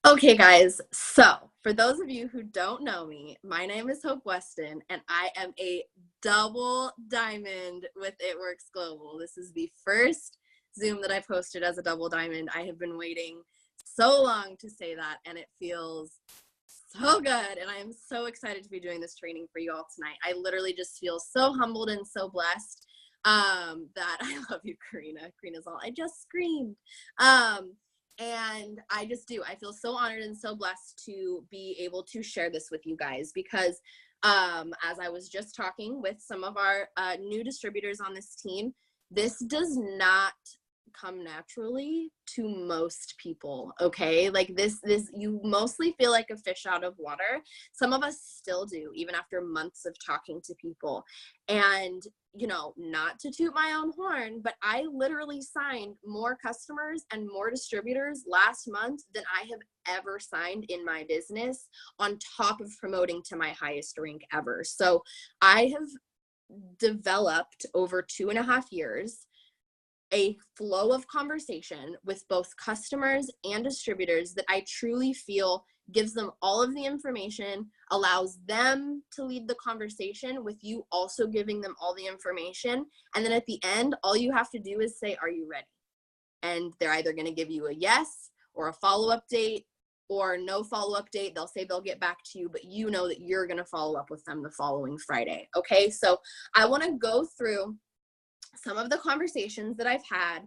Okay, guys, so for those of you who don't know me, my name is Hope Weston, and I am a double diamond with It Works Global. This is the first Zoom that I've hosted as a double diamond. I have been waiting so long to say that, and it feels so good, and I am so excited to be doing this training for you all tonight. I literally just feel so humbled and so blessed that I love you, Karina. Karina's all, I just screamed. And I just do. I feel so honored and so blessed to be able to share this with you guys because as I was just talking with some of our new distributors on this team, this does not come naturally to most people. Okay, like this you mostly feel like a fish out of water. Some of us still do, even after months of talking to people. And you know, not to toot my own horn, but I literally signed more customers and more distributors last month than I have ever signed in my business, on top of promoting to my highest rank ever. So I have developed over 2.5 years a flow of conversation with both customers and distributors that I truly feel gives them all of the information, allows them to lead the conversation with you also giving them all the information. And then at the end, all you have to do is say, are you ready? And they're either going to give you a yes or a follow-up date or no follow-up date. They'll say they'll get back to you, but you know that you're going to follow up with them the following Friday. Okay, so I want to go through some of the conversations that I've had.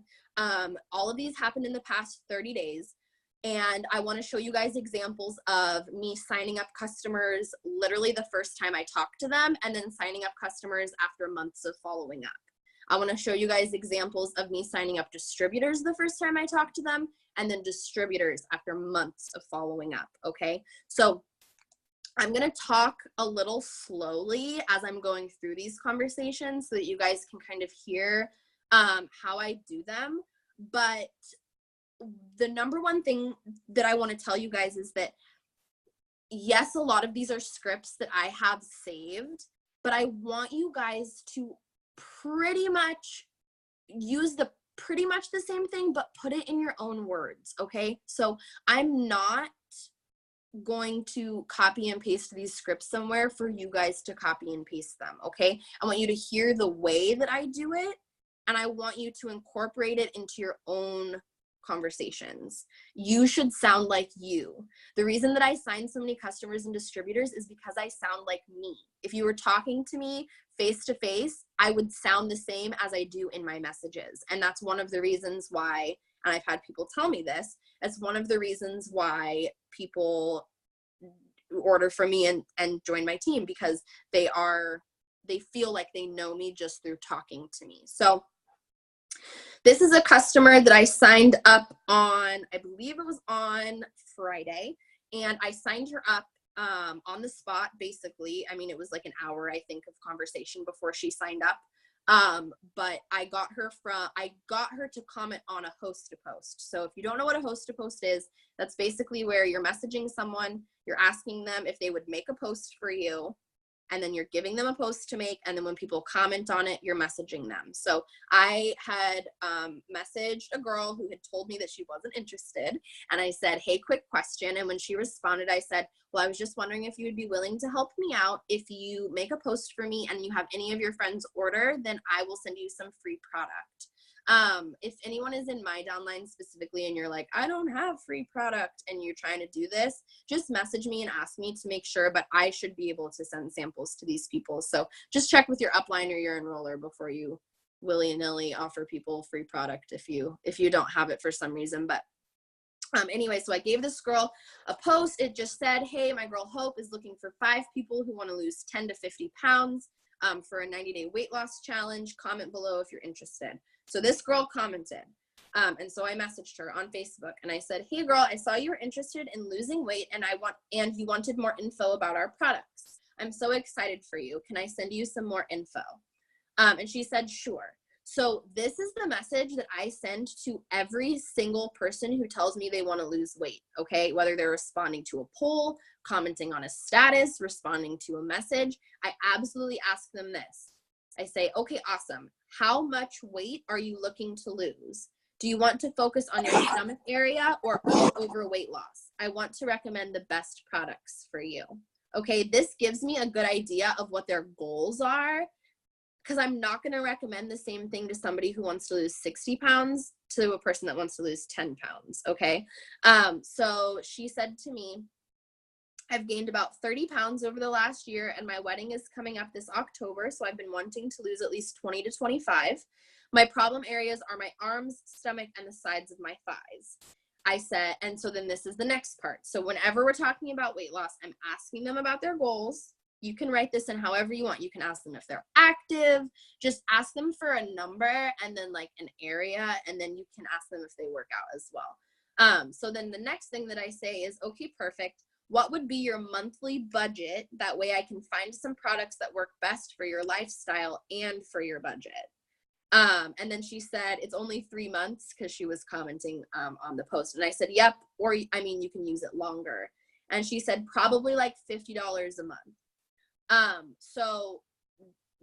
All of these happened in the past 30 days. And I want to show you guys examples of me signing up customers literally the first time I talked to them, and then signing up customers after months of following up. I want to show you guys examples of me signing up distributors the first time I talked to them, and then distributors after months of following up. Okay, so I'm going to talk a little slowly as I'm going through these conversations so that you guys can kind of hear how I do them. But the number one thing that I want to tell you guys is that, yes, a lot of these are scripts that I have saved, but I want you guys to pretty much use pretty much the same thing, but put it in your own words. Okay, so I'm not going to copy and paste these scripts somewhere for you guys to copy and paste them. Okay, I want you to hear the way that I do it, and I want you to incorporate it into your own conversations. You should sound like you. The reason that I sign so many customers and distributors is because I sound like me. If you were talking to me face to face, I would sound the same as I do in my messages. And that's one of the reasons why, and I've had people tell me this, it's one of the reasons why people order from me and join my team, because they feel like they know me just through talking to me. So this is a customer that I signed up on, I believe it was on Friday, and I signed her up on the spot, basically. I mean, it was like an hour, I think, of conversation before she signed up. But I got her to comment on a host to post. So if you don't know what a host to post is, that's basically where you're messaging someone, you're asking them if they would make a post for you, and then you're giving them a post to make, and then when people comment on it, you're messaging them. So I had messaged a girl who had told me that she wasn't interested, and I said, hey, quick question. And when she responded, I said, well, I was just wondering if you would be willing to help me out. If you make a post for me and you have any of your friends order, then I will send you some free product. If anyone is in my downline specifically and you're like, I don't have free product, and you're trying to do this, just message me and ask me to make sure, but I should be able to send samples to these people. So just check with your upline or your enroller before you willy-nilly offer people free product if you don't have it for some reason. But anyway, so I gave this girl a post. It just said, hey, my girl Hope is looking for 5 people who want to lose 10 to 50 pounds for a 90-day weight loss challenge. Comment below if you're interested. So this girl commented. And so I messaged her on Facebook and I said, hey girl, I saw you were interested in losing weight and you wanted more info about our products. I'm so excited for you. Can I send you some more info? And she said, sure. So this is the message that I send to every single person who tells me they want to lose weight, okay? Whether they're responding to a poll, commenting on a status, responding to a message, I absolutely ask them this. I say, okay, awesome. How much weight are you looking to lose? Do you want to focus on your stomach area or all over weight loss? I want to recommend the best products for you. Okay, this gives me a good idea of what their goals are, because I'm not going to recommend the same thing to somebody who wants to lose 60 pounds to a person that wants to lose 10 pounds. Okay. So she said to me, I've gained about 30 pounds over the last year, and my wedding is coming up this October. So I've been wanting to lose at least 20 to 25. My problem areas are my arms, stomach, and the sides of my thighs. I said, and so then this is the next part. So whenever we're talking about weight loss, I'm asking them about their goals. You can write this in however you want. You can ask them if they're active, just ask them for a number and then like an area, and then you can ask them if they work out as well. So then the next thing that I say is, okay, perfect. What would be your monthly budget? That way I can find some products that work best for your lifestyle and for your budget. And then she said, it's only 3 months, because she was commenting on the post. And I said, yep, or I mean, you can use it longer. And she said, probably like $50 a month. So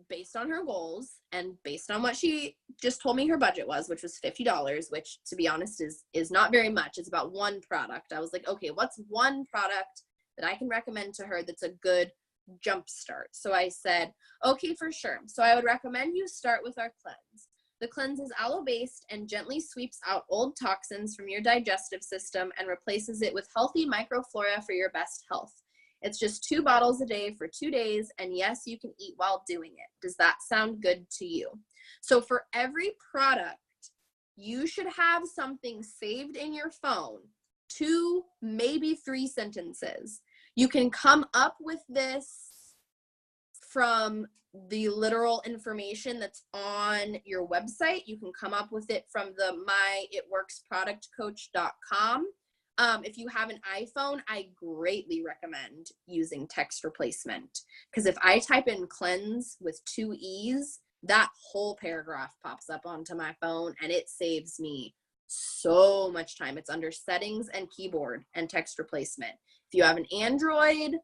based on her goals and based on what she just told me her budget was, which was $50, which to be honest is not very much. It's about one product. I was like, okay, what's one product that I can recommend to her that's a good jump start? So I said, okay, for sure. So I would recommend you start with our cleanse. The cleanse is aloe-based and gently sweeps out old toxins from your digestive system and replaces it with healthy microflora for your best health. It's just 2 bottles a day for 2 days, and yes, you can eat while doing it. Does that sound good to you? So for every product, you should have something saved in your phone, 2, maybe 3 sentences. You can come up with this from the literal information that's on your website. You can come up with it from the myitworksproductcoach.com. If you have an iPhone, I greatly recommend using text replacement, because if I type in cleanse with 2 E's, that whole paragraph pops up onto my phone and it saves me so much time. It's under settings and keyboard and text replacement. If you have an Android,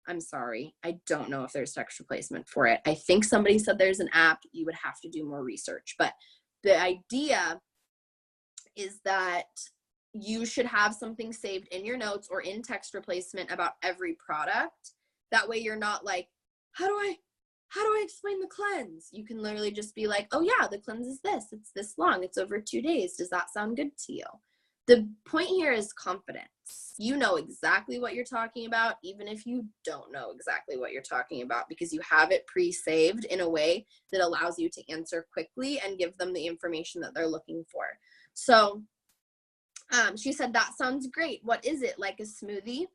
I'm sorry, I don't know if there's text replacement for it. I think somebody said there's an app. You would have to do more research, but the idea is that you should have something saved in your notes or in text replacement about every product. That way you're not like, how do I explain the cleanse? You can literally just be like, oh yeah, the cleanse is this. It's this long. It's over 2 days. Does that sound good to you? The point here is confidence. You know exactly what you're talking about, even if you don't know exactly what you're talking about, because you have it pre-saved in a way that allows you to answer quickly and give them the information that they're looking for. So she said, that sounds great. What is it, like a smoothie?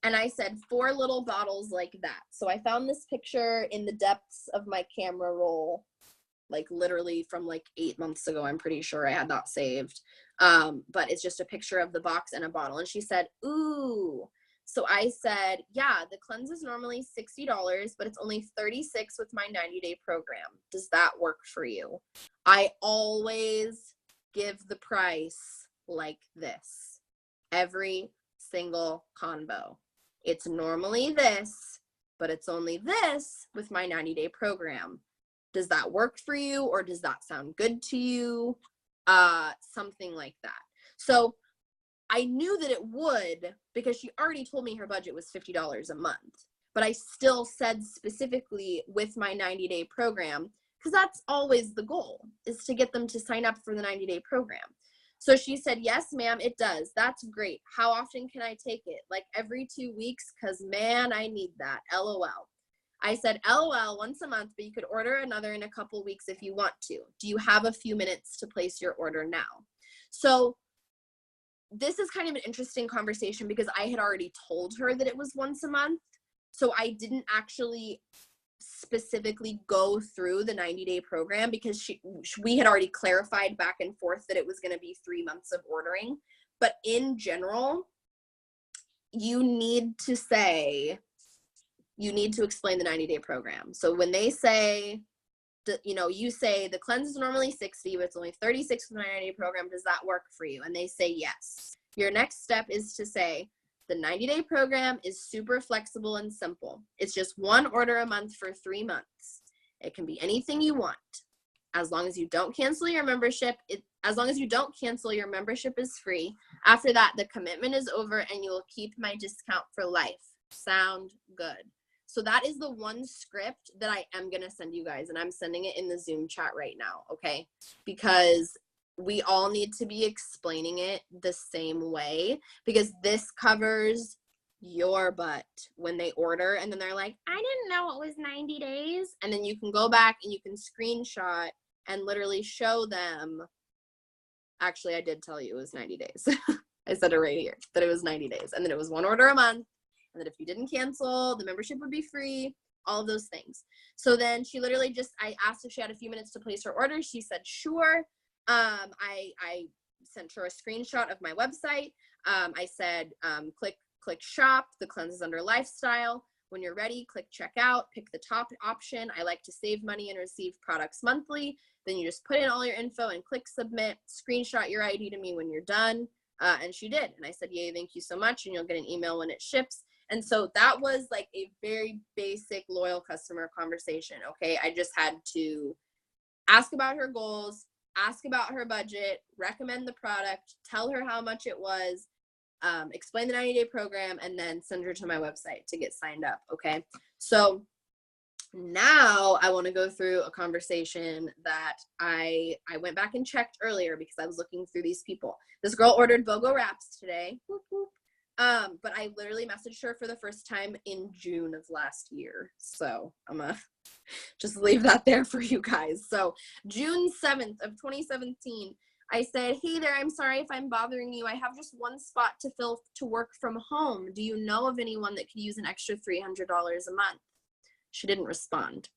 And I said, 4 little bottles like that. So I found this picture in the depths of my camera roll, like literally from like 8 months ago. I'm pretty sure I had that saved. But it's just a picture of the box and a bottle. And she said, ooh. So I said, yeah, the cleanse is normally $60, but it's only $36 with my 90-day program. Does that work for you? I always give the price like this every single convo. It's normally this, but it's only this with my 90-day program. Does that work for you, or does that sound good to you? Something like that. So I knew that it would, because she already told me her budget was $50 a month, but I still said specifically with my 90-day program, because that's always the goal, is to get them to sign up for the 90-day program. So she said, yes, ma'am, it does. That's great. How often can I take it? Like every 2 weeks? Because, man, I need that. LOL. I said, LOL, once a month, but you could order another in a couple weeks if you want to. Do you have a few minutes to place your order now? So this is kind of an interesting conversation, because I had already told her that it was once a month. So I didn't actually specifically go through the 90-day program, because we had already clarified back and forth that it was going to be 3 months of ordering. But in general, you need to explain the 90-day program. So when they say, you say the cleanse is normally 60, but it's only 36 with the 90-day program. Does that work for you? And they say yes. Your next step is to say, the 90-day program is super flexible and simple. It's just 1 order a month for 3 months. It can be anything you want. as long as you don't cancel your membership, your membership is free. After that, the commitment is over and you will keep my discount for life. Sound good? So that is the one script that I am going to send you guys, and I'm sending it in the Zoom chat right now, okay? Because we all need to be explaining it the same way, because this covers your butt when they order and then they're like, I didn't know it was 90 days. And then you can go back and you can screenshot and literally show them, actually, I did tell you it was 90 days. I said it right here, that it was 90 days. And then it was one order a month. And that if you didn't cancel, the membership would be free, all of those things. So then she literally I asked if she had a few minutes to place her order. She said, sure. I sent her a screenshot of my website. I said, click shop. The cleanse is under lifestyle. When you're ready, click checkout, pick the top option. I like to save money and receive products monthly. Then you just put in all your info and click submit, screenshot your ID to me when you're done. And she did. And I said, yay, thank you so much. And you'll get an email when it ships. And so that was like a very basic loyal customer conversation. Okay. I just had to ask about her goals, ask about her budget, recommend the product, tell her how much it was, explain the 90-day program, and then send her to my website to get signed up. Okay. So now I want to go through a conversation that I went back and checked earlier because I was looking through these people. This girl ordered BOGO wraps today. Whoop, whoop. But I literally messaged her for the first time in June of last year. So I'm gonna just leave that there for you guys. So June 7th of 2017, I said, hey there, I'm sorry if I'm bothering you. I have just one spot to fill to work from home. Do you know of anyone that could use an extra $300 a month? She didn't respond.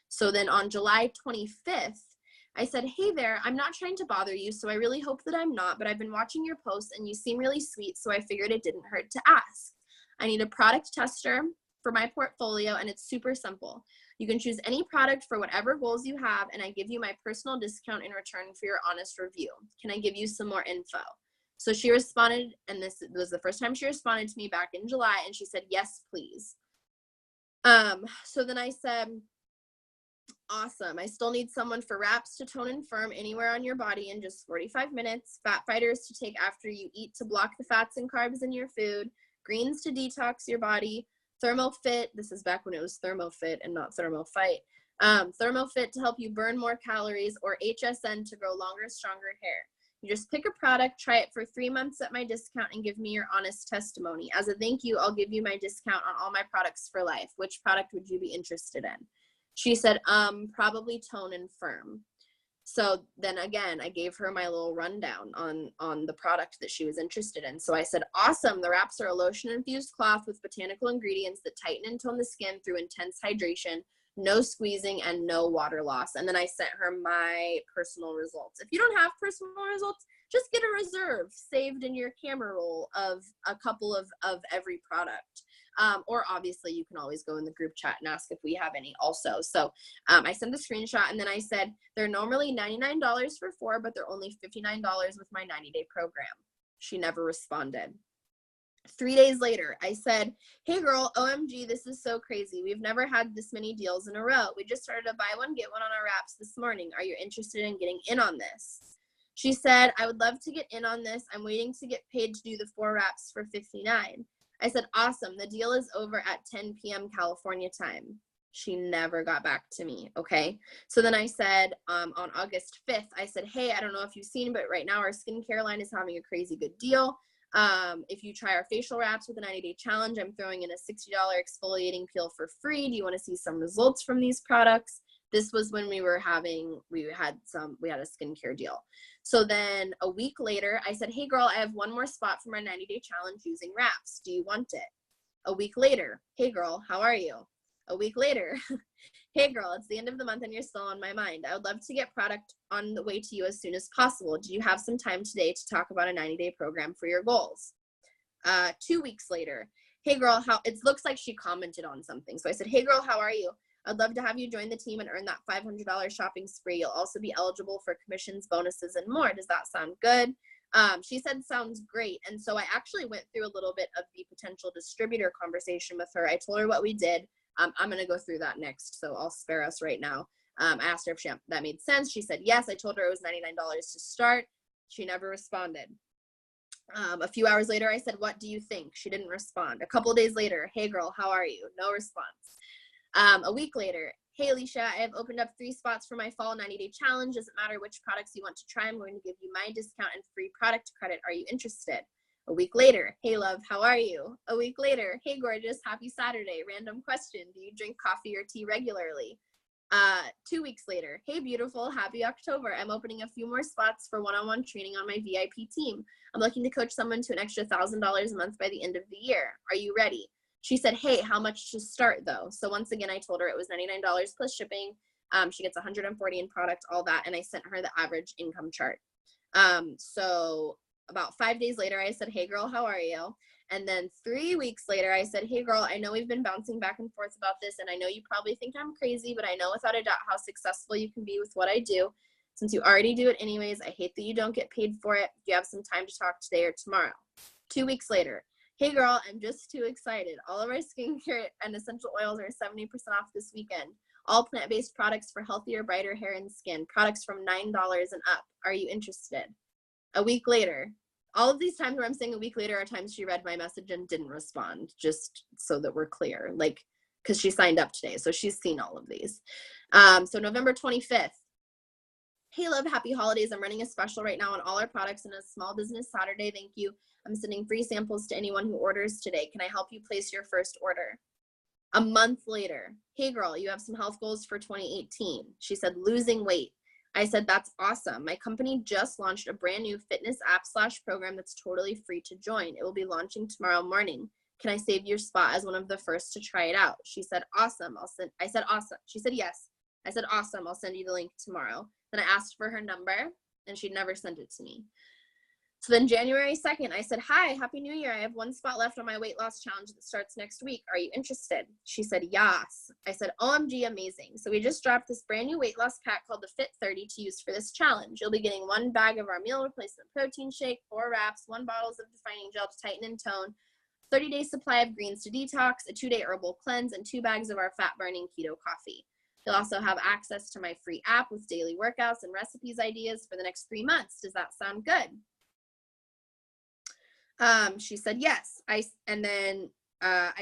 So then on July 25th, I said, hey there, I'm not trying to bother you, so I really hope that I'm not, but I've been watching your posts and you seem really sweet, so I figured it didn't hurt to ask. I need a product tester for my portfolio, and it's super simple. You can choose any product for whatever goals you have, and I give you my personal discount in return for your honest review. Can I give you some more info? So she responded, and this was the first time she responded to me back in July, and she said, yes, please. So then I said, awesome. I still need someone for wraps to tone and firm anywhere on your body in just 45 minutes, fat fighters to take after you eat to block the fats and carbs in your food, greens to detox your body, ThermoFit, this is back when it was ThermoFit and not ThermoFight, ThermoFit to help you burn more calories, or HSN to grow longer, stronger hair. You just pick a product, try it for 3 months at my discount, and give me your honest testimony. As a thank you, I'll give you my discount on all my products for life. Which product would you be interested in? She said, probably tone and firm. So then again, I gave her my little rundown on the product that she was interested in. So I said, awesome. The wraps are a lotion infused cloth with botanical ingredients that tighten and tone the skin through intense hydration, no squeezing, and no water loss. And then I sent her my personal results. If you don't have personal results, just get a reserve saved in your camera roll of a couple of every product. Or obviously you can always go in the group chat and ask if we have any also. So I sent the screenshot, and then I said, they're normally $99 for 4, but they're only $59 with my 90-day program. She never responded. 3 days later, I said, hey girl, OMG, this is so crazy. We've never had this many deals in a row. We just started a buy one, get one on our wraps this morning. Are you interested in getting in on this? She said, I would love to get in on this. I'm waiting to get paid to do the 4 wraps for $59. I said, awesome. The deal is over at 10 p.m. California time. She never got back to me. Okay. So then I said, on August 5th, I said, hey, I don't know if you've seen, but right now our skincare line is having a crazy good deal. If you try our facial wraps with a 90-day challenge, I'm throwing in a $60 exfoliating peel for free. Do you want to see some results from these products? This was when we had a skincare deal. So then a week later, I said, hey girl, I have one more spot for my 90-day challenge using wraps. Do you want it? A week later, hey girl, how are you? A week later, hey girl, it's the end of the month and you're still on my mind. I would love to get product on the way to you as soon as possible. Do you have some time today to talk about a 90-day program for your goals? 2 weeks later, hey girl, it looks like she commented on something. So I said, hey girl, how are you? I'd love to have you join the team and earn that $500 shopping spree. You'll also be eligible for commissions, bonuses, and more. Does that sound good? She said, sounds great. And so I actually went through a little bit of the potential distributor conversation with her. I told her what we did. I'm going to go through that next, so I'll spare us right now. I asked her if that made sense. She said yes. I told her it was $99 to start. She never responded. A few hours later, I said, what do you think? She didn't respond. A couple days later, hey girl, how are you? No response. A week later, hey Alicia, I have opened up 3 spots for my fall 90-day challenge. Doesn't matter which products you want to try. I'm going to give you my discount and free product credit. Are you interested? A week later, hey love, how are you? A week later, hey gorgeous, happy Saturday. Random question, do you drink coffee or tea regularly? 2 weeks later, hey beautiful, happy October. I'm opening a few more spots for one-on-one training on my VIP team. I'm looking to coach someone to an extra $1,000 a month by the end of the year. Are you ready? She said, hey, how much to start though? So once again, I told her it was $99 plus shipping. She gets 140 in product, all that. And I sent her the average income chart. So about 5 days later, I said, hey girl, how are you? And then 3 weeks later, I said, hey girl, I know we've been bouncing back and forth about this. And I know you probably think I'm crazy, but I know without a doubt how successful you can be with what I do. Since you already do it anyways, I hate that you don't get paid for it. Do you have some time to talk today or tomorrow? 2 weeks later, hey girl, I'm just too excited. All of our skincare and essential oils are 70% off this weekend. All plant-based products for healthier, brighter hair and skin. Products from $9 and up. Are you interested? A week later, all of these times where I'm saying a week later are times she read my message and didn't respond, just so that we're clear, like, because she signed up today, so she's seen all of these. So November 25th, hey love, happy holidays. I'm running a special right now on all our products and a small business Saturday. Thank you. I'm sending free samples to anyone who orders today. Can I help you place your first order? A month later, hey girl, you have some health goals for 2018. She said, losing weight. I said, that's awesome. My company just launched a brand new fitness app / program that's totally free to join. It will be launching tomorrow morning. Can I save your spot as one of the first to try it out? She said, awesome. I said, awesome. She said, yes. I said, awesome. I'll send you the link tomorrow. Then I asked for her number and she'd never sent it to me. So then January 2nd, I said, hi, happy new year. I have 1 spot left on my weight loss challenge that starts next week. Are you interested? She said, yes. I said, OMG, amazing. So we just dropped this brand new weight loss pack called the Fit 30 to use for this challenge. You'll be getting 1 bag of our meal replacement protein shake, 4 wraps, 1 bottles of defining gel to tighten and tone, 30-day supply of greens to detox, a 2-day herbal cleanse, and 2 bags of our fat-burning keto coffee. You'll also have access to my free app with daily workouts and recipes ideas for the next 3 months. Does that sound good? She said, yes. I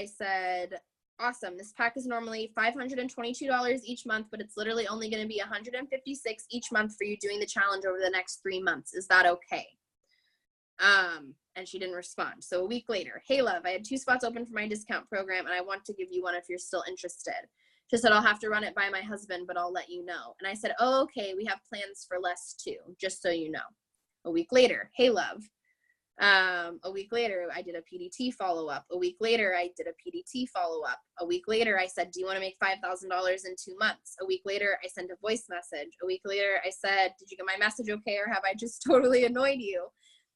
said, awesome. This pack is normally $522 each month, but it's literally only going to be $156 each month for you doing the challenge over the next 3 months. Is that okay? And she didn't respond. So a week later, hey love, I had 2 spots open for my discount program and I want to give you one if you're still interested. She said, I'll have to run it by my husband, but I'll let you know. And I said, oh, okay, we have plans for less too, just so you know. A week later, hey love. A week later, I did a PDT follow-up. A week later, I did a PDT follow-up. A week later, I said, do you want to make $5,000 in 2 months? A week later, I sent a voice message. A week later, I said, did you get my message okay, or have I just totally annoyed you?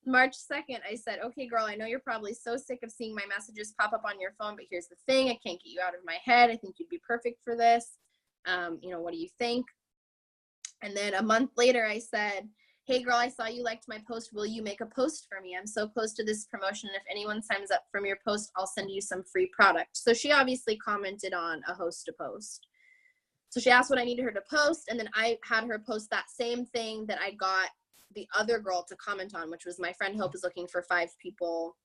March 2nd, I said, okay, girl, I know you're probably so sick of seeing my messages pop up on your phone, but here's the thing. I can't get you out of my head. I think you'd be perfect for this. What do you think? And then a month later, I said, hey girl, I saw you liked my post. Will you make a post for me? I'm so close to this promotion. If anyone signs up from your post, I'll send you some free product. So she obviously commented on a host to post. So she asked what I needed her to post. And then I had her post that same thing that I got the other girl to comment on, which was my friend Hope is looking for 5 people,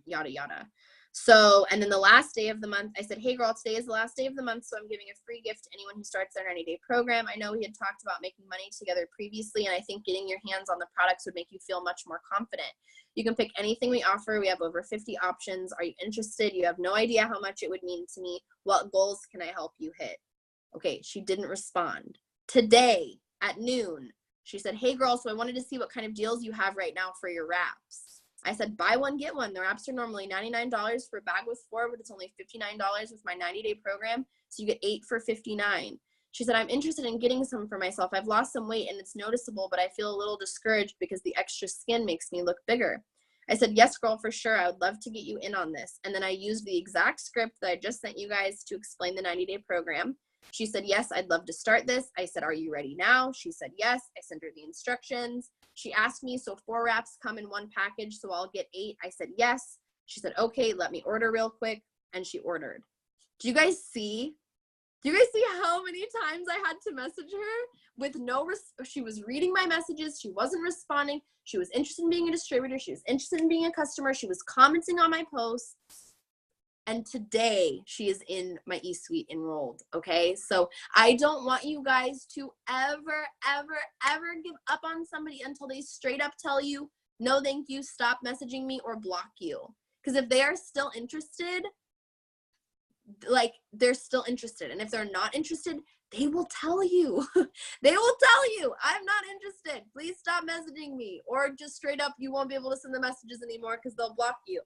yada, yada. So, and then the last day of the month, I said, hey girl, today is the last day of the month, so I'm giving a free gift to anyone who starts their 90-day program. I know we had talked about making money together previously, and I think getting your hands on the products would make you feel much more confident. You can pick anything we offer. We have over 50 options. Are you interested? You have no idea how much it would mean to me. What goals can I help you hit? Okay, she didn't respond. Today at noon, she said, hey girl, so I wanted to see what kind of deals you have right now for your wraps. I said, buy one, get one. The wraps are normally $99 for a bag with 4, but it's only $59 with my 90-day program. So you get 8 for $59. She said, I'm interested in getting some for myself. I've lost some weight and it's noticeable, but I feel a little discouraged because the extra skin makes me look bigger. I said, yes, girl, for sure. I would love to get you in on this. And then I used the exact script that I just sent you guys to explain the 90-day program. She said, yes, I'd love to start this. I said, are you ready now? She said, yes. I sent her the instructions. She asked me, so 4 wraps come in 1 package, so I'll get 8. I said, yes. She said, okay, let me order real quick. And she ordered. Do you guys see Do you guys see how many times I had to message her with she was reading my messages. She wasn't responding. She was interested in being a distributor. She was interested in being a customer. She was commenting on my posts. And today she is in my eSuite enrolled. Okay. So I don't want you guys to ever, ever, ever give up on somebody until they straight up tell you, no, thank you, stop messaging me, or block you. Because if they are still interested, like, they're still interested. And if they're not interested, they will tell you. They will tell you, I'm not interested. Please stop messaging me. Or just straight up, you won't be able to send the messages anymore because they'll block you.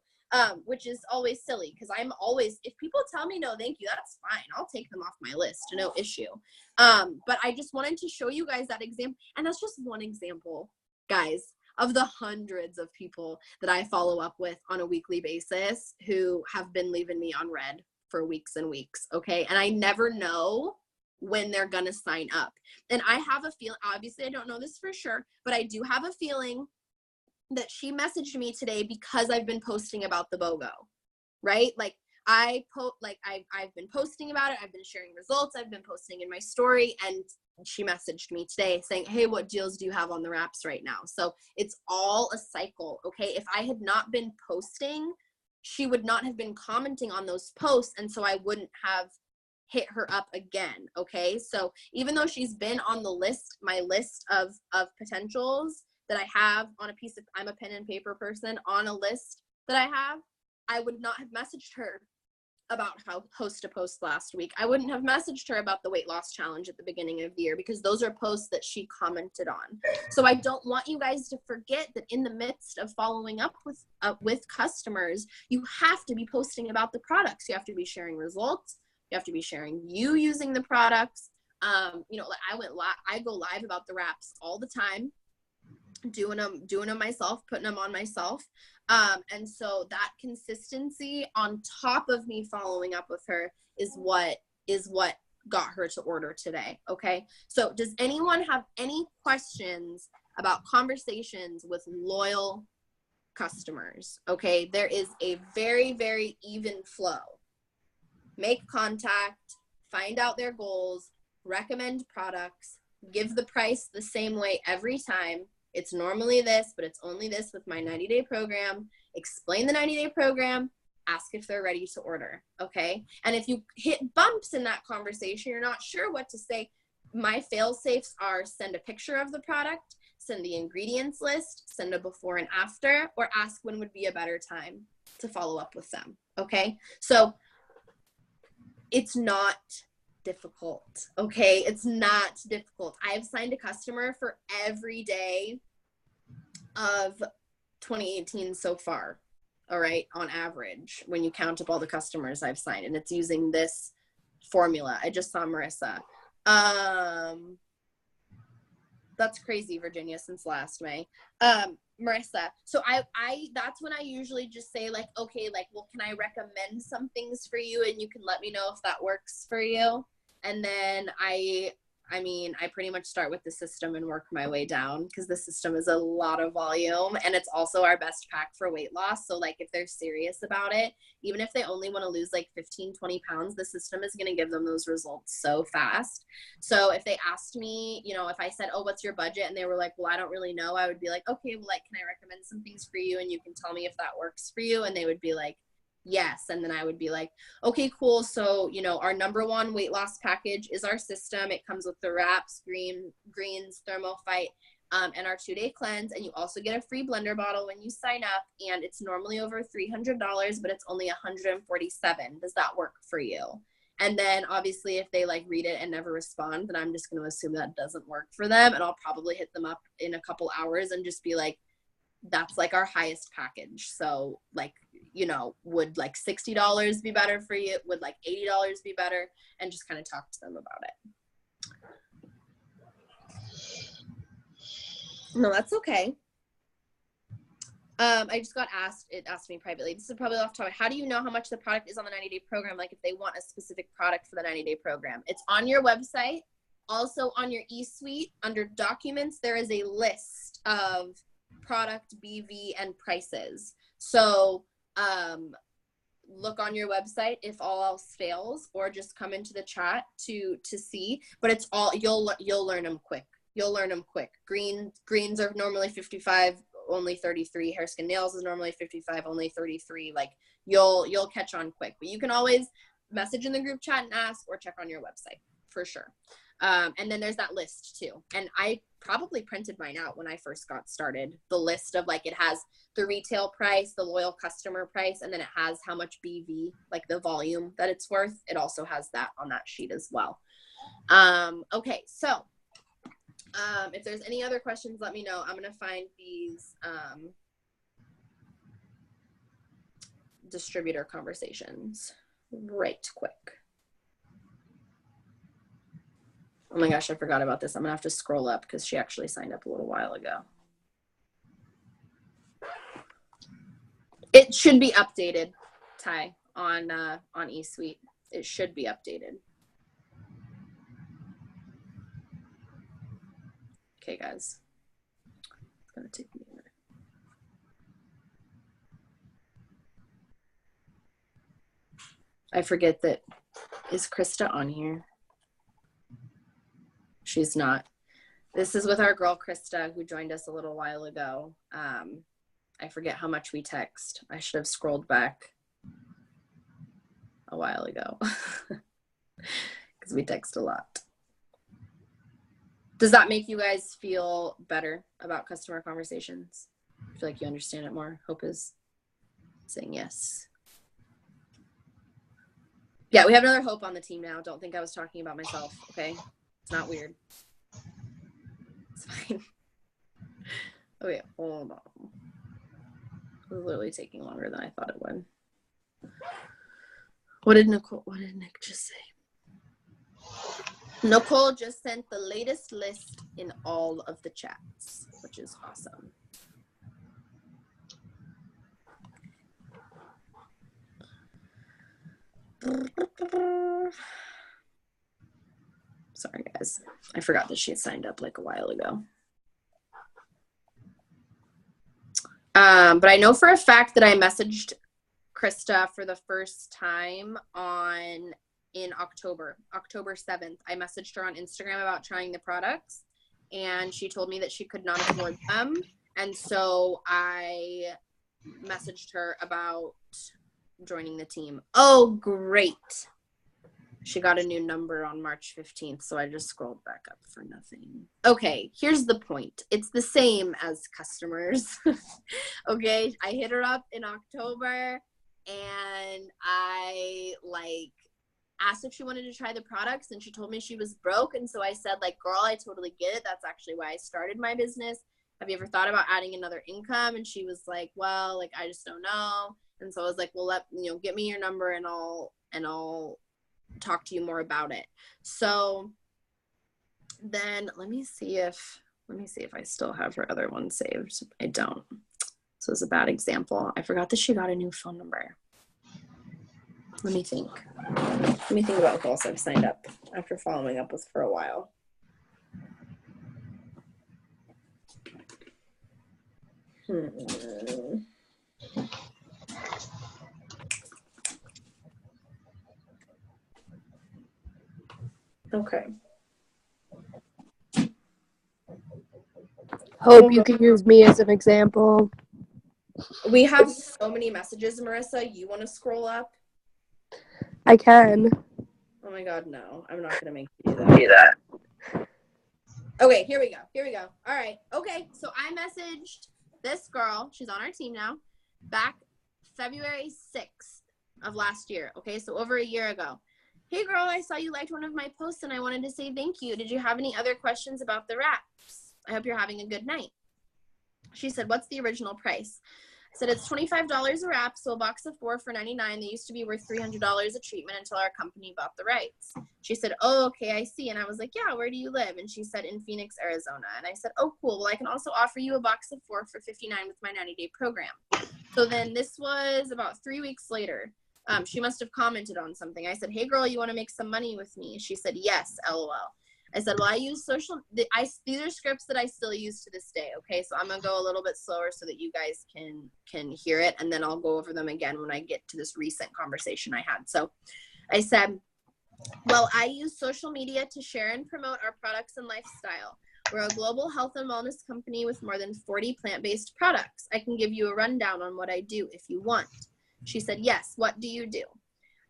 Which is always silly, because I'm always, if people tell me no thank you, that's fine. I'll take them off my list, no issue. But I just wanted to show you guys that example. And that's just one example, guys, of the hundreds of people that I follow up with on a weekly basis who have been leaving me on red for weeks and weeks. Okay. And I never know when they're going to sign up. And I have a feeling, obviously I don't know this for sure, but I do have a feeling that she messaged me today because I've been posting about the BOGO, right? Like I've been posting about it. I've been sharing results. I've been posting in my story, and she messaged me today saying, hey, what deals do you have on the wraps right now? So it's all a cycle. Okay. If I had not been posting, she would not have been commenting on those posts. And so I wouldn't have hit her up again. Okay. So even though she's been on the list, my list of potentials that I have on a piece of, I'm a pen and paper person, on a list that I would not have messaged her about how host a post last week. I wouldn't have messaged her about the weight loss challenge at the beginning of the year, because those are posts that she commented on. So I don't want you guys to forget that in the midst of following up with customers, you have to be posting about the products. You have to be sharing results. You have to be sharing you using the products. You know, like I go live about the wraps all the time, doing them myself, putting them on myself. And so that consistency on top of me following up with her is what got her to order today. Okay. So does anyone have any questions about conversations with loyal customers? Okay. There is a very, very even flow. Make contact, find out their goals, recommend products, give the price the same way every time. It's normally this, but it's only this with my 90-day program. Explain the 90-day program. Ask if they're ready to order, okay? And if you hit bumps in that conversation, you're not sure what to say, my fail-safes are send a picture of the product, send the ingredients list, send a before and after, or ask when would be a better time to follow up with them, okay? So it's not difficult. Okay. It's not difficult. I've signed a customer for every day of 2018 so far. All right. On average, when you count up all the customers I've signed, and it's using this formula. I just saw Marissa. That's crazy, Virginia, since last May. Marissa. So I that's when I usually just say, like, okay, like, well, can I recommend some things for you, and you can let me know if that works for you. And then I pretty much start with the system and work my way down, because the system is a lot of volume, and it's also our best pack for weight loss. So like, if they're serious about it, even if they only want to lose like 15-20 pounds, the system is going to give them those results so fast. So if they asked me, you know, if I said, oh, what's your budget, and they were like, well, I don't really know, I would be like, okay, well, like, can I recommend some things for you, and you can tell me if that works for you? And they would be like, yes. And then I would be like, okay, cool. So, you know, our number one weight loss package is our system. It comes with the wraps, greens, thermophyte, and our 2-day cleanse. And you also get a free blender bottle when you sign up. And it's normally over $300, but it's only $147. Does that work for you? And then obviously if they like read it and never respond, then I'm just going to assume that doesn't work for them. And I'll probably hit them up in a couple hours and just be like, that's like our highest package. So like, you know, would like $60 be better for you? Would like $80 be better? And just kind of talk to them about it. No, that's okay. I just got asked, it asked me privately, this is probably off topic, how do you know how much the product is on the 90-day program? Like if they want a specific product for the 90-day program, it's on your website. Also on your eSuite, under documents, there is a list of product BV and prices. So look on your website if all else fails, or just come into the chat to see. But it's all, you'll learn them quick. You'll learn them quick. Greens are normally 55, only 33. Hair, skin, nails is normally 55, only 33. Like you'll catch on quick. But you can always message in the group chat and ask, or check on your website for sure. And then there's that list too. And I probably printed mine out when I first got started. The list of, like, it has the retail price, the loyal customer price, and then it has how much BV, like the volume that it's worth. It also has that on that sheet as well. Okay, so if there's any other questions, let me know. I'm going to find these distributor conversations right quick. Oh my gosh, I forgot about this. I'm gonna have to scroll up because she actually signed up a little while ago. It should be updated, Ty, on eSuite. It should be updated. Okay, guys. It's gonna take me a minute. I forget that. Is Krista on here? She's not. This is with our girl Krista, who joined us a little while ago. I forget how much we text. I should have scrolled back a while ago because we text a lot. Does that make you guys feel better about customer conversations? I feel like you understand it more. Hope is saying yes. Yeah, we have another Hope on the team now. Don't think I was talking about myself, okay? It's not weird. It's fine. Okay, hold on. It was literally taking longer than I thought it would. What did Nick just say? Nicole just sent the latest list in all of the chats, which is awesome. Sorry, guys. I forgot that she had signed up like a while ago. But I know for a fact that I messaged Krista for the first time in October 7th. I messaged her on Instagram about trying the products, and she told me that she could not afford them. And so I messaged her about joining the team. Oh, great. She got a new number on March 15th, so I just scrolled back up for nothing. Okay, here's the point. It's the same as customers. Okay, I hit her up in October, and I asked if she wanted to try the products, and she told me she was broke, and so I said, like, girl, I totally get it. That's actually why I started my business. Have you ever thought about adding another income? And she was like, well, like, I just don't know. And so I was like, well, get me your number, and I'll talk to you more about it. So then let me see if I still have her other one saved. I don't. So it's a bad example. I forgot that she got a new phone number. Let me think about who else I've signed up after following up with for a while. Okay. Hope you can use me as an example. We have so many messages, Marissa. You want to scroll up? I can. Oh my God, no. I'm not going to make you do that. Okay, here we go. All right. Okay, so I messaged this girl. She's on our team now. Back February 6th of last year. Okay, so over a year ago. Hey, girl, I saw you liked one of my posts, and I wanted to say thank you. Did you have any other questions about the wraps? I hope you're having a good night. She said, what's the original price? I said, it's $25 a wrap, so a box of 4 for $99. They used to be worth $300 a treatment until our company bought the rights. She said, oh, okay, I see. And I was like, yeah, where do you live? And she said, in Phoenix, Arizona. And I said, oh, cool. Well, I can also offer you a box of 4 for $59 with my 90-day program. So then this was about 3 weeks later. She must have commented on something. I said, hey, girl, you want to make some money with me? She said, yes, LOL. I said, well, I use these are scripts that I still use to this day. Okay. So I'm going to go a little bit slower so that you guys can hear it. And then I'll go over them again when I get to this recent conversation I had. So I said, well, I use social media to share and promote our products and lifestyle. We're a global health and wellness company with more than 40 plant-based products. I can give you a rundown on what I do if you want. She said, yes, what do you do?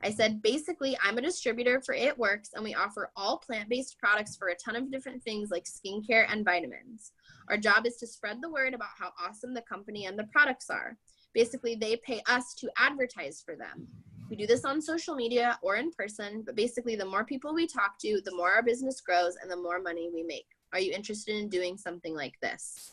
I said, basically, I'm a distributor for It Works, and we offer all plant-based products for a ton of different things like skincare and vitamins. Our job is to spread the word about how awesome the company and the products are. Basically, they pay us to advertise for them. We do this on social media or in person, but basically the more people we talk to, the more our business grows and the more money we make. Are you interested in doing something like this?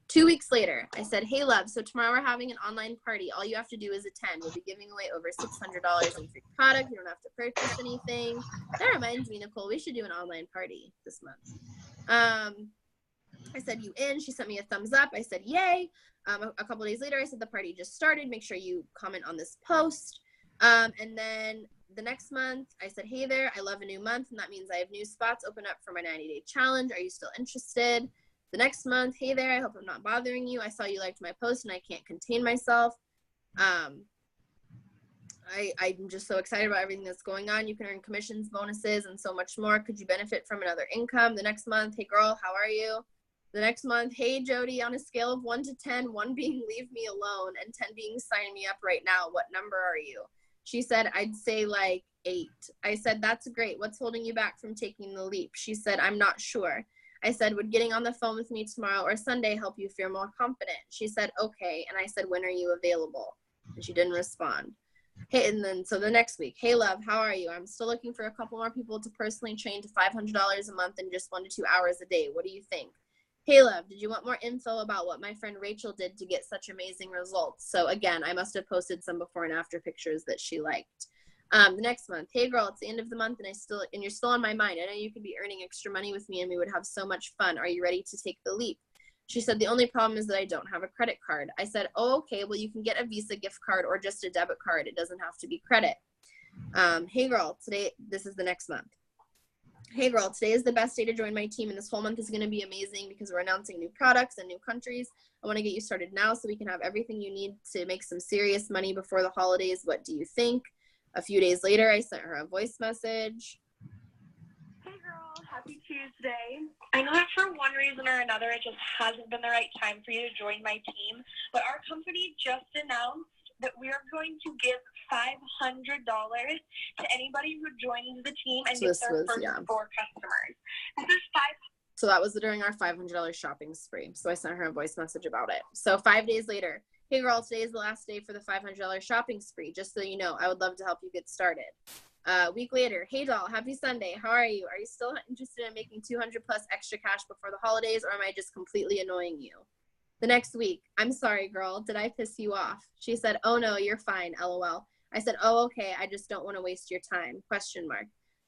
2 weeks later, I said, hey, love, so tomorrow we're having an online party. All you have to do is attend. We'll be giving away over $600 in free product. You don't have to purchase anything. That reminds me, Nicole, we should do an online party this month. I said, you in? She sent me a thumbs up. I said, yay. A couple days later, I said, the party just started. Make sure you comment on this post. And then the next month, I said, hey there, I love a new month, and that means I have new spots open up for my 90-day challenge. Are you still interested? The next month, hey there, I hope I'm not bothering you. I saw you liked my post, and I can't contain myself. I'm just so excited about everything that's going on. You can earn commissions, bonuses, and so much more. Could you benefit from another income? The next month, hey girl, how are you? The next month, hey Jody, on a scale of 1 to 10, 1 being leave me alone and 10 being sign me up right now, what number are you? She said, I'd say like 8. I said, that's great. What's holding you back from taking the leap? She said, I'm not sure. I said, would getting on the phone with me tomorrow or Sunday help you feel more confident? She said, okay. And I said, when are you available? And she didn't respond. Hey, and then so the next week, hey love, how are you? I'm still looking for a couple more people to personally train to $500 a month in just 1 to 2 hours a day. What do you think? Hey love, did you want more info about what my friend Rachel did to get such amazing results? So again, I must have posted some before and after pictures that she liked. The next month, hey girl, it's the end of the month and you're still on my mind. I know you could be earning extra money with me and we would have so much fun. Are you ready to take the leap? She said, the only problem is that I don't have a credit card. I said, oh, okay, well you can get a Visa gift card or just a debit card. It doesn't have to be credit. Hey girl, this is the next month. Hey girl, today is the best day to join my team and this whole month is going to be amazing because we're announcing new products and new countries. I want to get you started now so we can have everything you need to make some serious money before the holidays. What do you think? A few days later, I sent her a voice message. Hey girl, happy Tuesday. I know that for one reason or another, it just hasn't been the right time for you to join my team, but our company just announced that we are going to give $500 to anybody who joins the team and gets their first 4 customers. This is So that was during our $500 shopping spree. So I sent her a voice message about it. So 5 days later, hey girl, today is the last day for the $500 shopping spree. Just so you know, I would love to help you get started. A week later, hey doll, happy Sunday. How are you? Are you still interested in making 200 plus extra cash before the holidays, or am I just completely annoying you? The next week, I'm sorry, girl. Did I piss you off? She said, oh no, you're fine, LOL. I said, oh, okay. I just don't want to waste your time, ?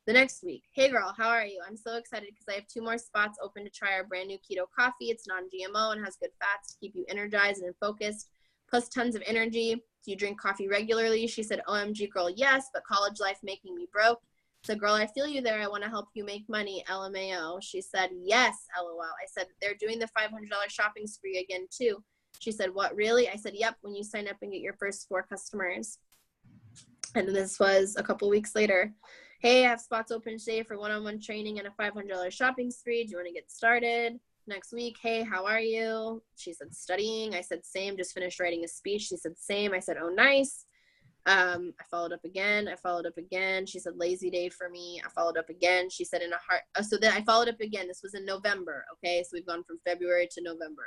The next week, hey girl, how are you? I'm so excited because I have 2 more spots open to try our brand new keto coffee. It's non-GMO and has good fats to keep you energized and focused, plus tons of energy. Do you drink coffee regularly? She said, OMG girl, yes, but college life making me broke. So girl, I feel you there. I want to help you make money, LMAO. She said, yes, LOL. I said, they're doing the $500 shopping spree again too. She said, what, really? I said, yep, when you sign up and get your first 4 customers. And this was a couple weeks later. Hey, I have spots open today for one-on-one training and a $500 shopping spree. Do you want to get started? Next week, hey, how are you? She said, studying. I said, same, just finished writing a speech. She said, same. I said, oh, nice. I followed up again. She said, lazy day for me. I followed up again. She said, in a heart. So then I followed up again. This was in November. Okay. So we've gone from February to November.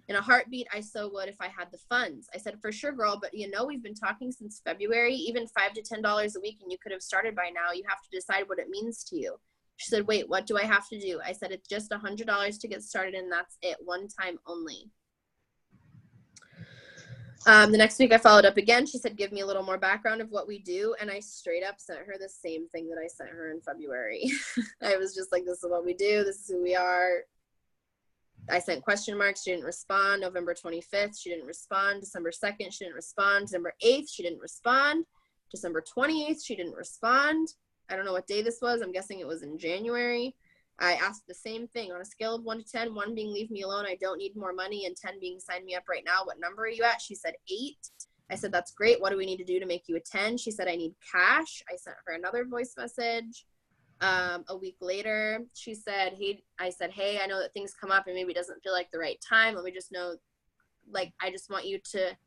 In a heartbeat, I so would if I had the funds. I said, for sure, girl. But you know, we've been talking since February, even $5 to $10 a week, and you could have started by now. You have to decide what it means to you. She said, wait, what do I have to do? I said, it's just $100 to get started, and that's it, one time only. The next week I followed up again. She said, give me a little more background of what we do. And I straight up sent her the same thing that I sent her in February. I was just like, this is what we do. This is who we are. I sent question marks. She didn't respond. November 25th, she didn't respond. December 2nd, she didn't respond. December 8th, she didn't respond. December 28th, she didn't respond. I don't know what day this was. I'm guessing it was in January. I asked the same thing. On a scale of 1 to 10, 1 being leave me alone, I don't need more money, and 10 being sign me up right now, what number are you at? She said 8. I said, that's great. What do we need to do to make you a 10? She said, I need cash. I sent her another voice message. A week later, she said, I said, hey, I know that things come up and maybe it doesn't feel like the right time. Let me just know, like, I just want you to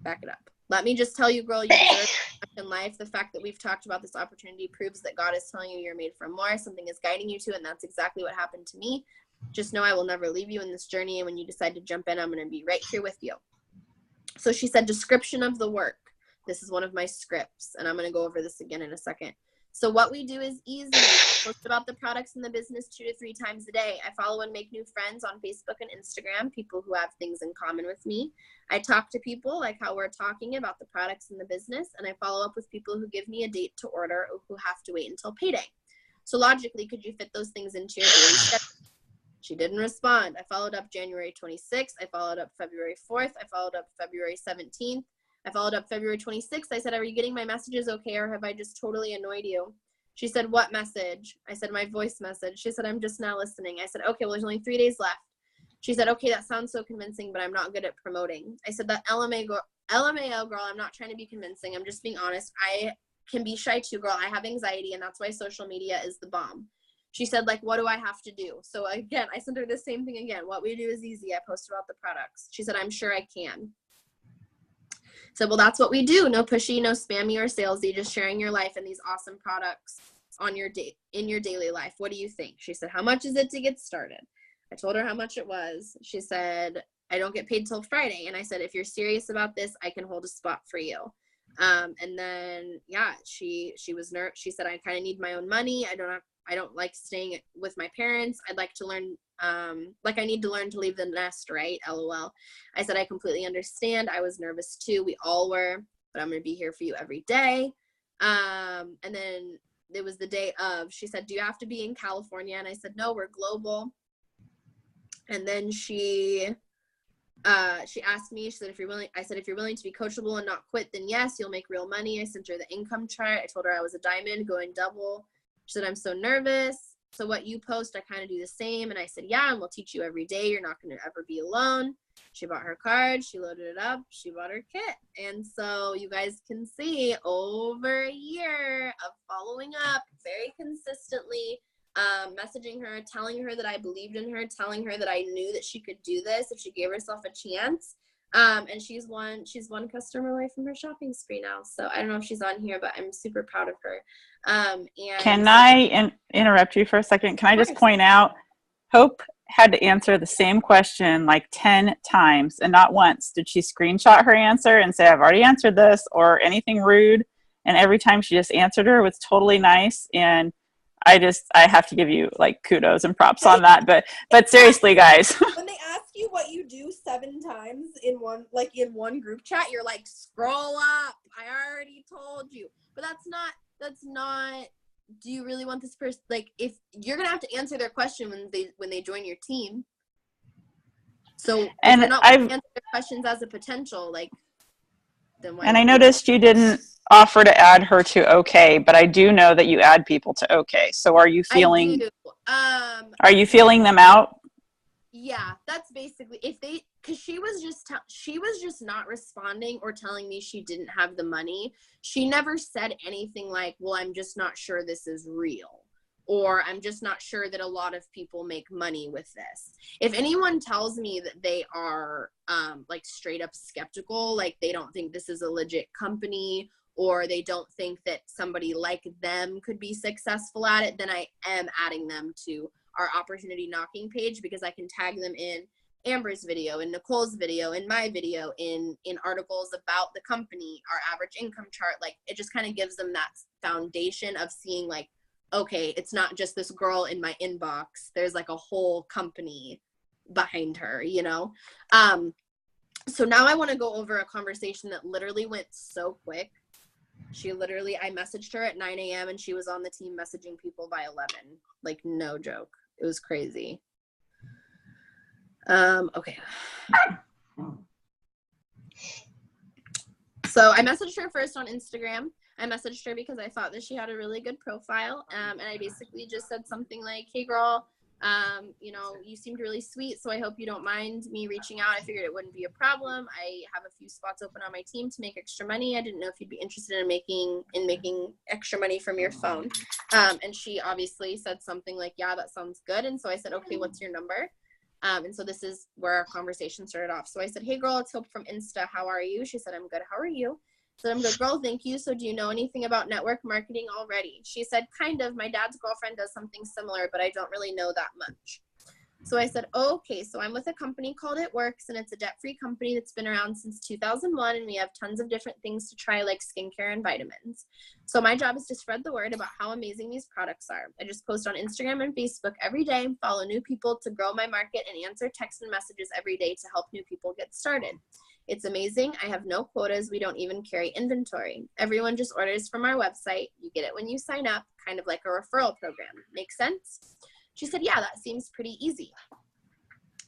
back it up. Let me just tell you, girl, you deserve in life. The fact that we've talked about this opportunity proves that God is telling you you're made for more. Something is guiding you to, and that's exactly what happened to me. Just know I will never leave you in this journey, and when you decide to jump in, I'm going to be right here with you. So she said, description of the work. This is one of my scripts, and I'm going to go over this again in a second. So what we do is easy. We post about the products in the business 2 to 3 times a day. I follow and make new friends on Facebook and Instagram, people who have things in common with me. I talk to people like how we're talking about the products in the business, and I follow up with people who give me a date to order or who have to wait until payday. So logically, could you fit those things into your daily schedule? She didn't respond. I followed up January 26th. I followed up February 4th. I followed up February 17th. I followed up February 26th. I said, are you getting my messages okay, or have I just totally annoyed you? She said, what message? I said, my voice message. She said, I'm just now listening. I said, okay, well, there's only 3 days left. She said, okay, that sounds so convincing, but I'm not good at promoting. I said, that LMAO, girl, I'm not trying to be convincing. I'm just being honest. I can be shy too, girl. I have anxiety, and that's why social media is the bomb. She said, like, what do I have to do? So again, I sent her the same thing again. What we do is easy. I post about the products. She said, I'm sure I can. So, well, that's what we do. No pushy, no spammy or salesy, just sharing your life and these awesome products on your in your daily life. What do you think? She said, how much is it to get started? I told her how much it was. She said, I don't get paid till Friday. And I said, if you're serious about this, I can hold a spot for you. And then, yeah, she was nervous. She said, I kind of need my own money. I don't like staying with my parents. I'd like to learn, like I need to learn to leave the nest, right? LOL. I said, I completely understand. I was nervous too. We all were, but I'm going to be here for you every day. And then it was the day of, she said, do you have to be in California? And I said, no, we're global. And then she asked me, she said, if you're willing, I said, if you're willing to be coachable and not quit, then yes, you'll make real money. I sent her the income chart. I told her I was a diamond going double. She said, I'm so nervous. So what you post, I kind of do the same. And I said, yeah, and we'll teach you every day. You're not going to ever be alone. She bought her card. She loaded it up. She bought her kit. And so you guys can see over a year of following up very consistently, messaging her, telling her that I believed in her, telling her that I knew that she could do this if she gave herself a chance. And she's one customer away from her shopping spree now. So I don't know if she's on here, but I'm super proud of her. And can I interrupt you for a second? Can I just point out, Hope had to answer the same question like 10 times and not once did she screenshot her answer and say, I've already answered this or anything rude. And every time she just answered her, it was totally nice. And I have to give you like kudos and props on that. But seriously, guys. When they ask you what you do 7 times in one group chat, you're like, scroll up. I already told you. But that's not, do you really want this person? Like, if you're going to have to answer their question when they join your team. So if you're not answering their questions as a potential, like, then why? And I noticed you didn't offer to add her to OK, but I do know that you add people to OK. So are you feeling? Are you feeling them out? Yeah, that's basically because she was just not responding or telling me she didn't have the money. She never said anything like, well, I'm just not sure this is real, or I'm just not sure that a lot of people make money with this. If anyone tells me that they are like straight up skeptical, like they don't think this is a legit company, or they don't think that somebody like them could be successful at it, then I am adding them to our opportunity knocking page, because I can tag them in Amber's video, in Nicole's video, in my video, in articles about the company, our average income chart. Like, it just kind of gives them that foundation of seeing like, okay, it's not just this girl in my inbox. There's like a whole company behind her, you know? So now I want to go over a conversation that literally went so quick. I messaged her at 9 a.m. and she was on the team messaging people by 11. Like, no joke. It was crazy. Okay. So I messaged her first on Instagram. I messaged her because I thought that she had a really good profile. And I basically just said something like, hey girl, you know, you seemed really sweet, so I hope you don't mind me reaching out. I figured it wouldn't be a problem. I have a few spots open on my team to make extra money. I didn't know if you'd be interested in making extra money from your phone. And she obviously said something like, yeah, that sounds good. And so I said, okay, what's your number? And so this is where our conversation started off. So I said, hey girl, it's Hope from Insta. How are you? She said, I'm good. How are you? I said, I'm good, girl. Thank you. So do you know anything about network marketing already? She said, kind of. My dad's girlfriend does something similar, but I don't really know that much. So I said, okay, so I'm with a company called It Works, and it's a debt-free company that's been around since 2001, and we have tons of different things to try, like skincare and vitamins. So my job is to spread the word about how amazing these products are. I just post on Instagram and Facebook every day, follow new people to grow my market, and answer texts and messages every day to help new people get started. It's amazing. I have no quotas. We don't even carry inventory. Everyone just orders from our website. You get it when you sign up, kind of like a referral program. Make sense? She said, yeah, that seems pretty easy.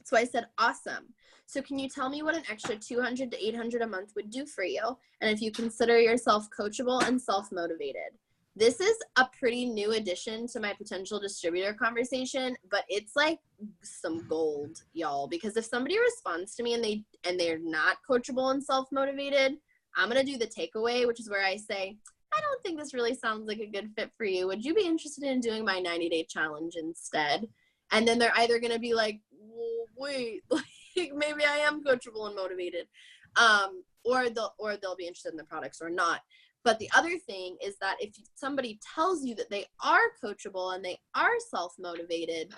So I said, awesome. So can you tell me what an extra $200 to $800 a month would do for you? And if you consider yourself coachable and self-motivated. This is a pretty new addition to my potential distributor conversation, but it's like some gold, y'all, because if somebody responds to me and they're not coachable and self-motivated, I'm going to do the takeaway, which is where I say, I don't think this really sounds like a good fit for you. Would you be interested in doing my 90-day challenge instead? And then they're either going to be like, well, wait, like maybe I am coachable and motivated, or they'll be interested in the products or not. But the other thing is that if somebody tells you that they are coachable and they are self-motivated,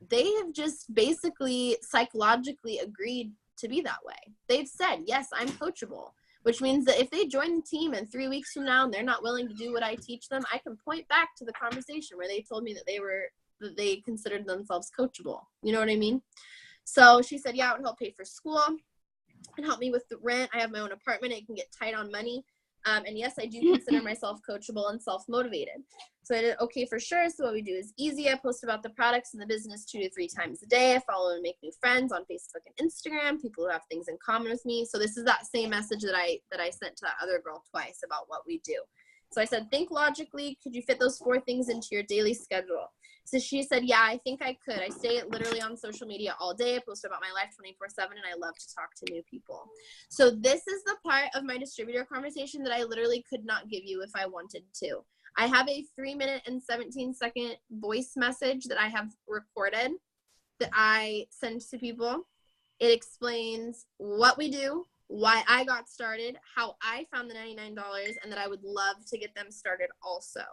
they have just basically psychologically agreed to be that way. They've said, yes, I'm coachable, which means that if they join the team and 3 weeks from now and they're not willing to do what I teach them, I can point back to the conversation where they told me that they considered themselves coachable. You know what I mean? So she said, yeah, it would help pay for school and help me with the rent. I have my own apartment. It can get tight on money. And yes, I do consider myself coachable and self-motivated. So I did okay for sure. So what we do is easy. I post about the products and the business 2 to 3 times a day. I follow and make new friends on Facebook and Instagram, people who have things in common with me. So this is that same message that I sent to that other girl twice about what we do. So I said, think logically. Could you fit those 4 things into your daily schedule? So she said, yeah, I think I could. I stay literally on social media all day. I post about my life 24/7, and I love to talk to new people. So this is the part of my distributor conversation that I literally could not give you if I wanted to. I have a 3-minute and 17-second voice message that I have recorded that I send to people. It explains what we do, why I got started, how I found the $99, and that I would love to get them started also.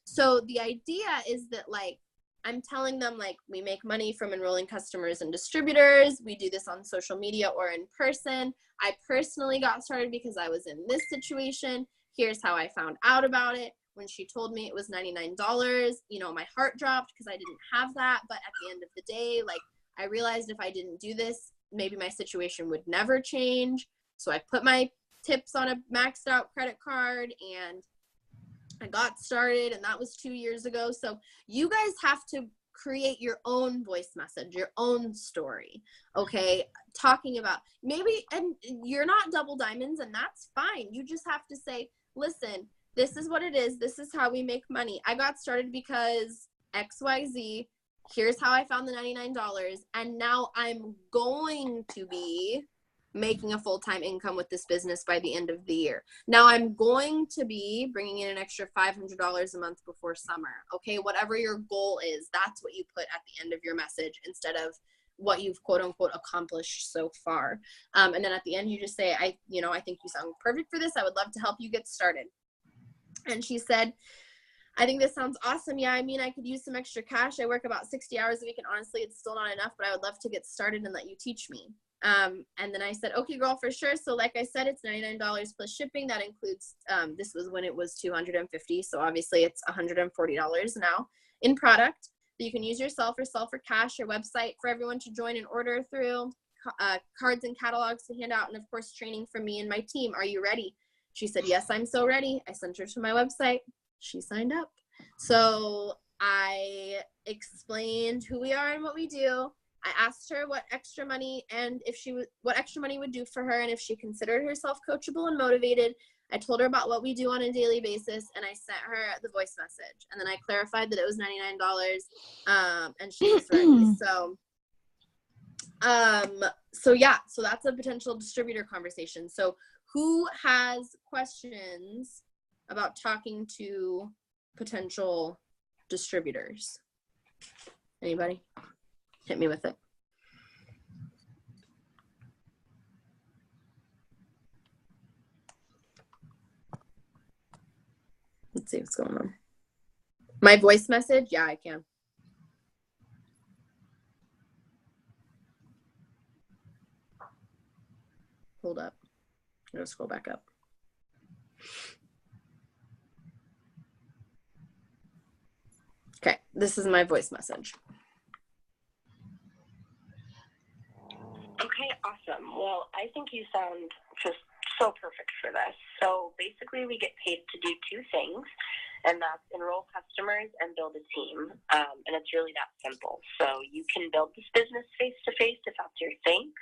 So the idea is that, like, I'm telling them, like, we make money from enrolling customers and distributors. We do this on social media or in person. I personally got started because I was in this situation. Here's how I found out about it. When she told me it was $99, you know, my heart dropped because I didn't have that. But at the end of the day, like, I realized if I didn't do this, maybe my situation would never change. So I put my tips on a maxed out credit card and I got started, and that was 2 years ago. So you guys have to create your own voice message, your own story, okay? Talking about maybe, and you're not double diamonds, and that's fine. You just have to say, listen, this is what it is. This is how we make money. I got started because XYZ. Here's how I found the $99, and now I'm going to be making a full-time income with this business by the end of the year. Now I'm going to be bringing in an extra $500 a month before summer. Okay, whatever your goal is, that's what you put at the end of your message instead of what you've quote unquote accomplished so far. And then at the end you just say, I think you sound perfect for this. I would love to help you get started. And she said, I think this sounds awesome. Yeah, I mean, I could use some extra cash. I work about 60 hours a week, and honestly, it's still not enough, but I would love to get started and let you teach me. And then I said, okay, girl, for sure. So like I said, it's $99 plus shipping. That includes, this was when it was $250. So obviously it's $140 now in product that you can use yourself or sell for cash, your website for everyone to join and order through, cards and catalogs to hand out, and of course, training from me and my team. Are you ready? She said, yes, I'm so ready. I sent her to my website. She signed up. So I explained who we are and what we do. I asked her what extra money would do for her, and if she considered herself coachable and motivated. I told her about what we do on a daily basis, and I sent her the voice message, and then I clarified that it was $99, and she was ready. So yeah, so that's a potential distributor conversation. So who has questions about talking to potential distributors? Anybody? Hit me with it. Let's see what's going on. My voice message? Yeah, I can. Hold up. I'm going to scroll back up. Okay, this is my voice message. Okay, awesome. Well, I think you sound just so perfect for this. So basically we get paid to do two things, and that's enroll customers and build a team. And it's really that simple. So you can build this business face-to-face if that's your thing,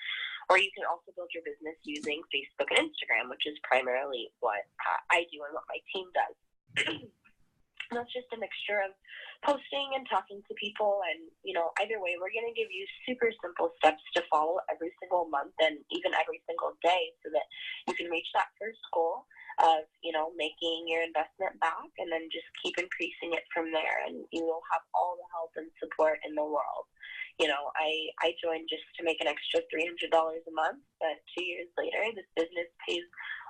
or you can also build your business using Facebook and Instagram, which is primarily what I do and what my team does. And that's just a mixture of posting and talking to people. And, you know, either way, we're going to give you super simple steps to follow every single month and even every single day so that you can reach that first goal of, you know, making your investment back and then just keep increasing it from there. And you will have all the help and support in the world. You know, I joined just to make an extra $300 a month, but 2 years later, this business pays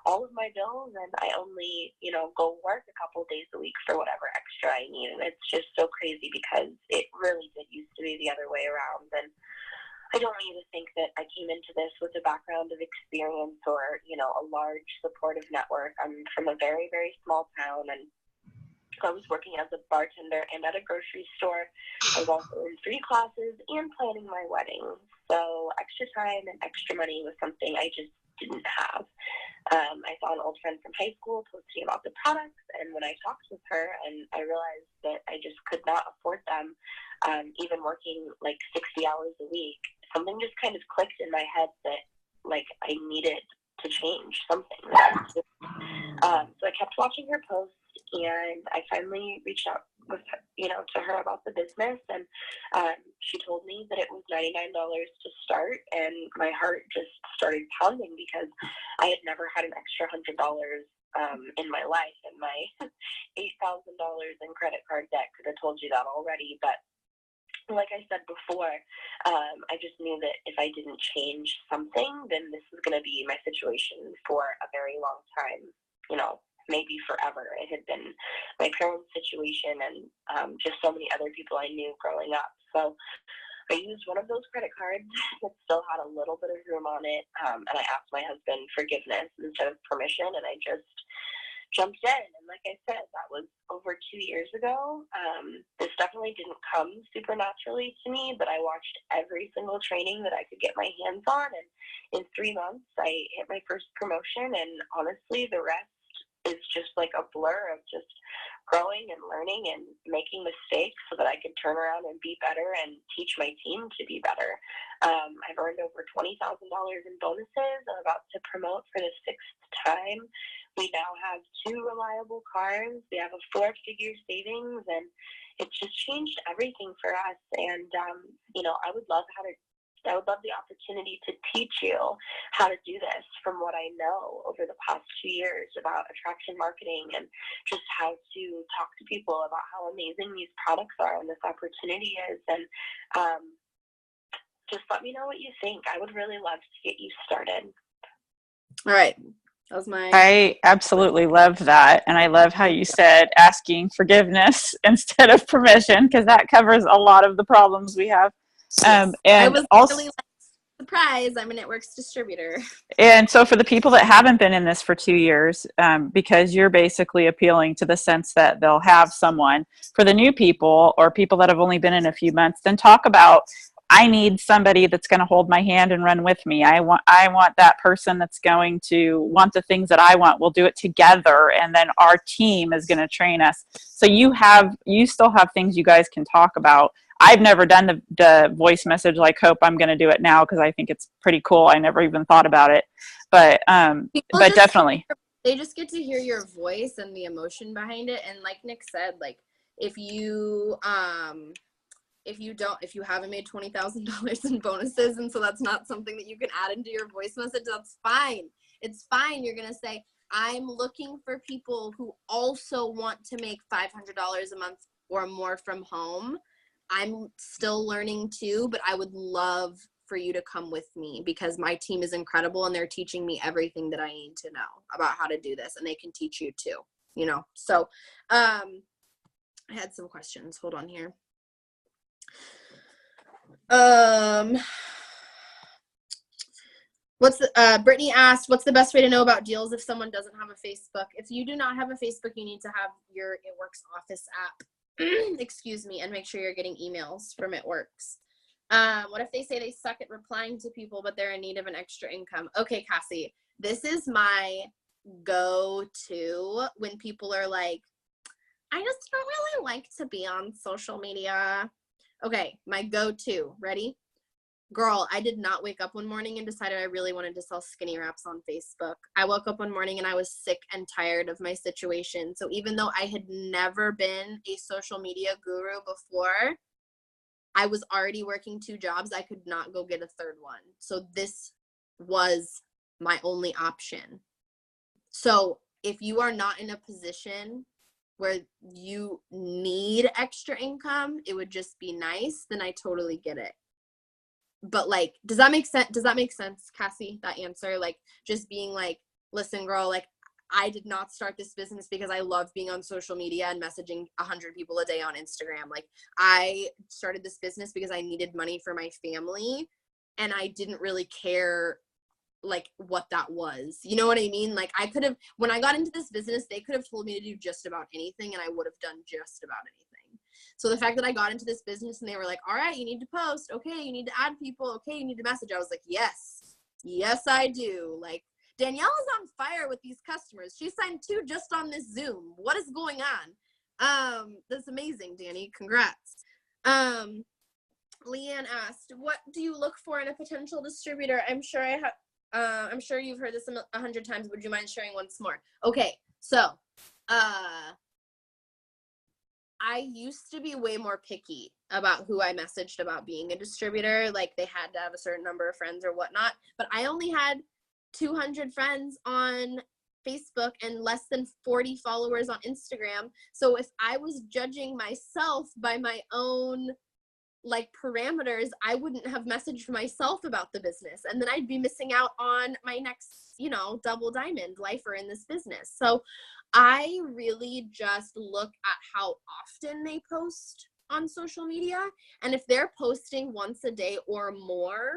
all of my bills, and I only, you know, go work a couple days a week for whatever extra I need. And it's just so crazy because it really did used to be the other way around. And I don't want you to think that I came into this with a background of experience or, you know, a large supportive network. I'm from a very, very small town, and I was working as a bartender and at a grocery store. I was also in 3 classes and planning my wedding. So extra time and extra money was something I just didn't have. I saw an old friend from high school posting about the products, and when I talked with her and I realized that I just could not afford them, even working like 60 hours a week, something just kind of clicked in my head that like I needed to change something. So I kept watching her post, and I finally reached out with her, you know, to her about the business, and she told me that it was $99 to start, and my heart just started pounding because I had never had an extra $100 in my life, and my $8,000 in credit card debt could have told you that already. But like I said before, I just knew that if I didn't change something, then this was going to be my situation for a very long time, you know, maybe forever. It had been my parents' situation and just so many other people I knew growing up. So I used one of those credit cards that still had a little bit of room on it, and I asked my husband forgiveness instead of permission, and I just jumped in. And like I said, that was over 2 years ago. This definitely didn't come supernaturally to me, but I watched every single training that I could get my hands on, and in 3 months I hit my first promotion, and honestly the rest is just like a blur of just growing and learning and making mistakes so that I could turn around and be better and teach my team to be better. I've earned over $20,000 in bonuses. I'm about to promote for the 6th time. We now have 2 reliable cars. We have a 4-figure savings, and it's just changed everything for us. And, you know, I would love the opportunity to teach you how to do this from what I know over the past 2 years about attraction marketing and just how to talk to people about how amazing these products are and this opportunity is. And just let me know what you think. I would really love to get you started. All right. I absolutely love that. And I love how you said asking forgiveness instead of permission, because that covers a lot of the problems we have. Yes. And I was also, really surprised. I'm a Networks distributor. and so for the people that haven't been in this for 2 years, because you're basically appealing to the sense that they'll have someone. For the new people or people that have only been in a few months, then talk about, I need somebody that's going to hold my hand and run with me. I want that person that's going to want the things that I want. We'll do it together, and then our team is going to train us. So you still have things you guys can talk about. I've never done the voice message like Hope. I'm going to do it now because I think it's pretty cool. I never even thought about it, but definitely. they just get to hear your voice and the emotion behind it. And like Nick said, like if you haven't made $20,000 in bonuses, and so that's not something that you can add into your voice message, that's fine. It's fine. You're gonna say, I'm looking for people who also want to make $500 a month or more from home. I'm still learning too, but I would love for you to come with me because my team is incredible and they're teaching me everything that I need to know about how to do this, and they can teach you too, you know? So, I had some questions. Hold on here. Brittany asked, what's the best way to know about deals if someone doesn't have a Facebook? If you do not have a Facebook, you need to have your It Works Office app, excuse me, and make sure you're getting emails from It Works. What if they say they suck at replying to people, but they're in need of an extra income? Okay, Cassie, this is my go-to when people are like, I just don't really like to be on social media. Okay, my go-to, ready? Girl, I did not wake up one morning and decided I really wanted to sell skinny wraps on Facebook. I woke up one morning and I was sick and tired of my situation. So even though I had never been a social media guru before, I was already working 2 jobs. I could not go get a third one. So this was my only option. So if you are not in a position where you need extra income, it would just be nice, then I totally get it. But like, does that make sense? Does that make sense, Cassie, that answer? Like just being like, listen, girl, like I did not start this business because I love being on social media and messaging 100 people a day on Instagram. Like I started this business because I needed money for my family and I didn't really care like what that was. You know what I mean? Like I could have, when I got into this business, they could have told me to do just about anything and I would have done just about anything. So the fact that I got into this business and they were like, all right, you need to post. Okay, you need to add people. Okay, you need to message. I was like, yes, I do. Like Danielle is on fire with these customers. She signed 2 just on this Zoom. What is going on? That's amazing, Danny. Congrats. Leanne asked, what do you look for in a potential distributor? I'm sure I'm sure you've heard this 100 times. Would you mind sharing once more? Okay, so I used to be way more picky about who I messaged about being a distributor. Like they had to have a certain number of friends or whatnot, but I only had 200 friends on Facebook and less than 40 followers on Instagram. So if I was judging myself by my own like parameters, I wouldn't have messaged myself about the business. And then I'd be missing out on my next, you know, double diamond lifer in this business. So I really just look at how often they post on social media. And if they're posting once a day or more,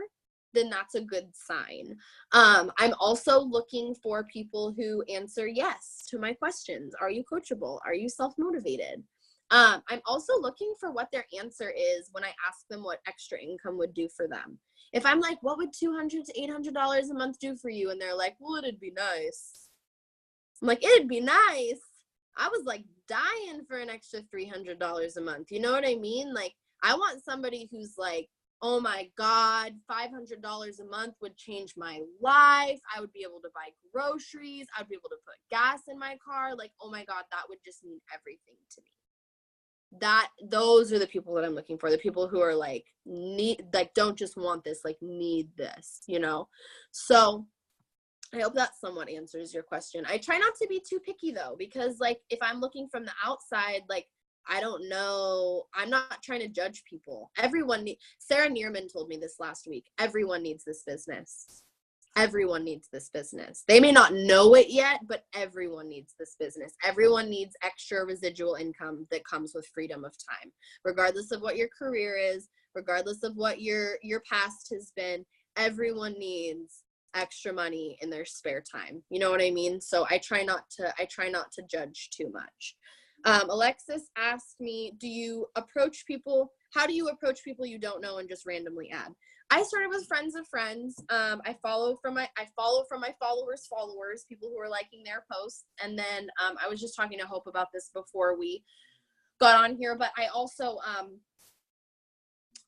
then that's a good sign. I'm also looking for people who answer yes to my questions. Are you coachable? Are you self-motivated? I'm also looking for what their answer is when I ask them what extra income would do for them. If I'm like, what would $200 to $800 a month do for you? And they're like, well, it'd be nice. I'm like, it'd be nice. I was like dying for an extra $300 a month. You know what I mean? Like, I want somebody who's like, oh my God, $500 a month would change my life. I would be able to buy groceries. I'd be able to put gas in my car. Like, oh my God, that would just mean everything to me. Those are the people that I'm looking for. The people who are like, don't just want this, like need this, you know? So I hope that somewhat answers your question. I try not to be too picky though, because like if I'm looking from the outside, like I don't know, I'm not trying to judge people. Sarah Neerman told me this last week. Everyone needs this business. Everyone needs this business. They may not know it yet, but everyone needs this business. Everyone needs extra residual income that comes with freedom of time, regardless of what your career is, regardless of what your past has been. Everyone needs extra money in their spare time. You know what I mean? So I try not to judge too much. Alexis asked me, how do you approach people you don't know and just randomly add? I started with friends of friends. I follow from my followers, people who are liking their posts. And then I was just talking to Hope about this before we got on here, but I also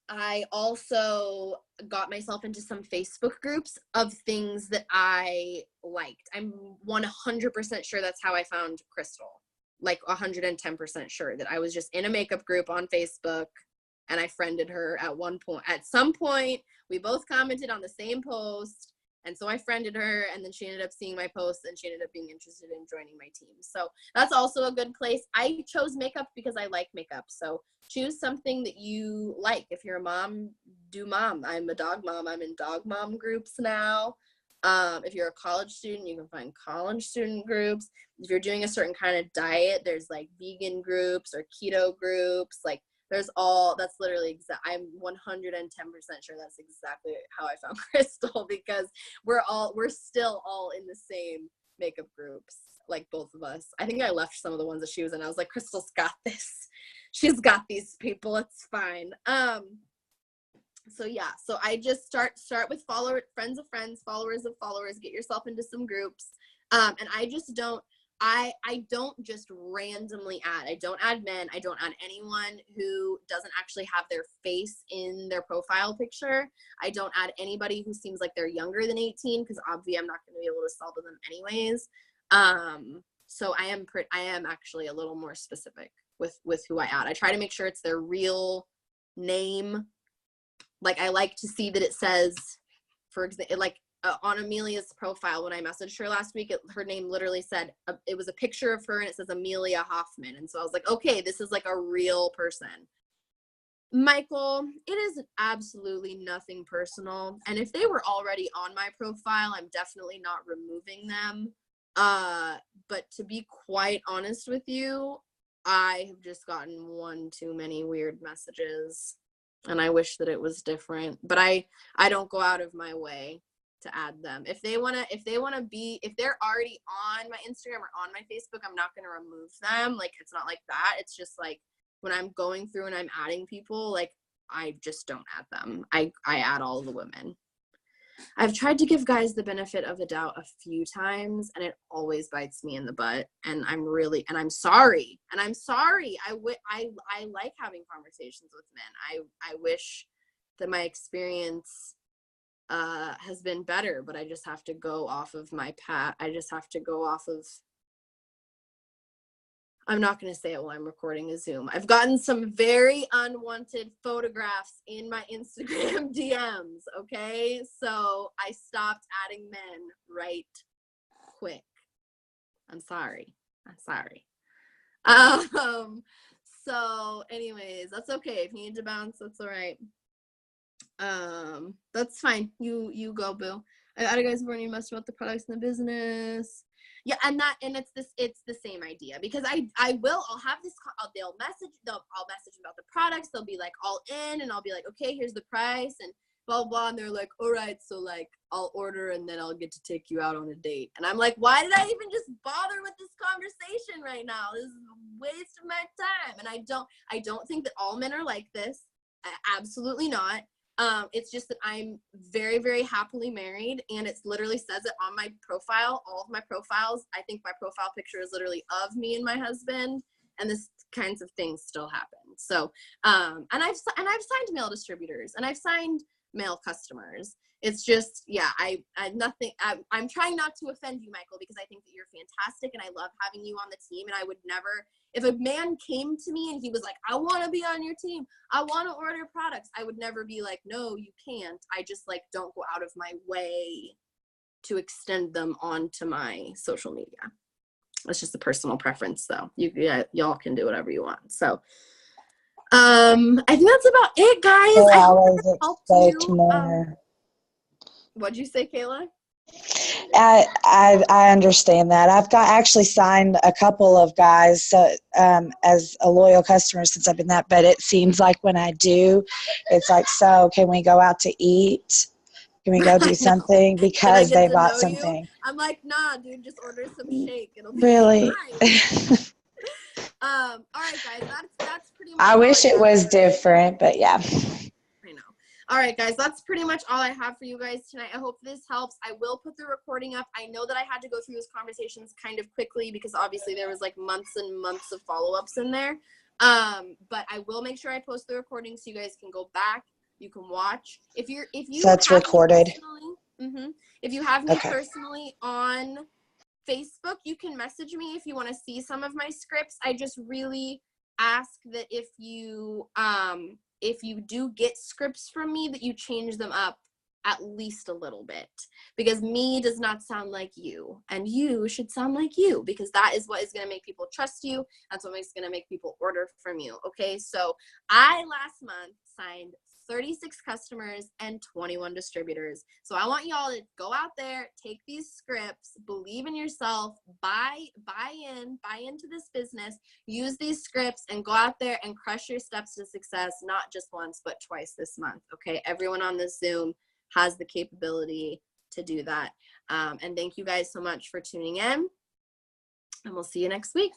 I also got myself into some Facebook groups of things that I liked. I'm 100% sure that's how I found Crystal. Like 110% sure that I was just in a makeup group on Facebook and I friended her at one point. At some point, we both commented on the same post. And so I friended her, and then she ended up seeing my posts, and she ended up being interested in joining my team. So that's also a good place. I chose makeup because I like makeup. So choose something that you like. If you're a mom, do mom. I'm a dog mom. I'm in dog mom groups now. If you're a college student, you can find college student groups. If you're doing a certain kind of diet, there's like vegan groups or keto groups. Like there's all, that's literally I'm 110% sure that's exactly how I found Crystal, because we're still all in the same makeup groups, like both of us. I think I left some of the ones that she was in. I was like, Crystal's got this. She's got these people. It's fine. So yeah, so I just start with friends of friends, followers of followers, get yourself into some groups. And I just don't, I don't just randomly add. I don't add men. I don't add anyone who doesn't actually have their face in their profile picture. I don't add anybody who seems like they're younger than 18, because obviously I'm not going to be able to sell to them anyways. So I am actually a little more specific with who I add. I try to make sure it's their real name. Like I like to see that it says, for example, like on Amelia's profile, when I messaged her last week, her name literally said, it was a picture of her and it says Amelia Hoffman. And so I was like, okay, this is like a real person. Michael, it is absolutely nothing personal. And if they were already on my profile, I'm definitely not removing them. But to be quite honest with you, I have just gotten one too many weird messages. And I wish that it was different, but I don't go out of my way to add them. If they're already on my Instagram or on my Facebook, I'm not going to remove them. Like, it's not like that. It's just like when I'm going through and I'm adding people, like I just don't add them. I add all the women. I've tried to give guys the benefit of the doubt a few times, and it always bites me in the butt. And I'm sorry. I like having conversations with men. I wish that my experience has been better, but I just have to go off of I'm not going to say it while I'm recording a Zoom. I've gotten some very unwanted photographs in my Instagram DMs, okay? So I stopped adding men right quick. I'm sorry. So anyways, that's okay. If you need to bounce, that's all right. That's fine. You go, boo. I got you guys warning you most about the products in the business. Yeah, and it's the same idea, because I'll message about the products. They'll be like all in, and I'll be like, okay, here's the price and blah blah, and they're like, all right, so like I'll order and then I'll get to take you out on a date. And I'm like, why did I even just bother with this conversation right now? This is a waste of my time. And I don't think that all men are like this. Absolutely not. It's just that I'm very, very happily married, and it literally says it on my profile. All of my profiles, I think my profile picture is literally of me and my husband, and this kinds of things still happen. So, and I've signed male distributors, and I've signed male customers. It's just, yeah, I'm trying not to offend you, Michael, because I think that you're fantastic and I love having you on the team. And I would never, if a man came to me and he was like, I want to be on your team, I want to order products, I would never be like, no, you can't. I just like don't go out of my way to extend them onto my social media. That's just a personal preference, though. Y'all can do whatever you want. So I think that's about it, guys. Well, I hope always that helped you. more. What'd you say, Kayla? I understand that. I've actually signed a couple of guys as a loyal customer since I've been that, but it seems like when I do, it's like, so can we go out to eat? Can we go do something? Because they bought something. I'm like, nah, dude, just order some shake. It'll be really fine. All right, guys, that's pretty much I wish it was different, but yeah. I know. All right, guys, that's pretty much all I have for you guys tonight. I hope this helps. I will put the recording up. I know that I had to go through those conversations kind of quickly because obviously there was like months and months of follow-ups in there. But I will make sure I post the recording so you guys can go back You can watch. If you So that's have me recorded. personally, if you have me Okay. personally on Facebook, you can message me if you want to see some of my scripts. I just really ask that if you do get scripts from me, that you change them up at least a little bit, because me does not sound like you, and you should sound like you, because that is what is going to make people trust you. That's what is going to make people order from you. Okay, so I last month signed 36 customers and 21 distributors. So I want y'all to go out there, take these scripts, believe in yourself, buy into this business, use these scripts, and go out there and crush your steps to success, not just once, but twice this month. Okay, everyone on this Zoom has the capability to do that. And thank you guys so much for tuning in, and we'll see you next week.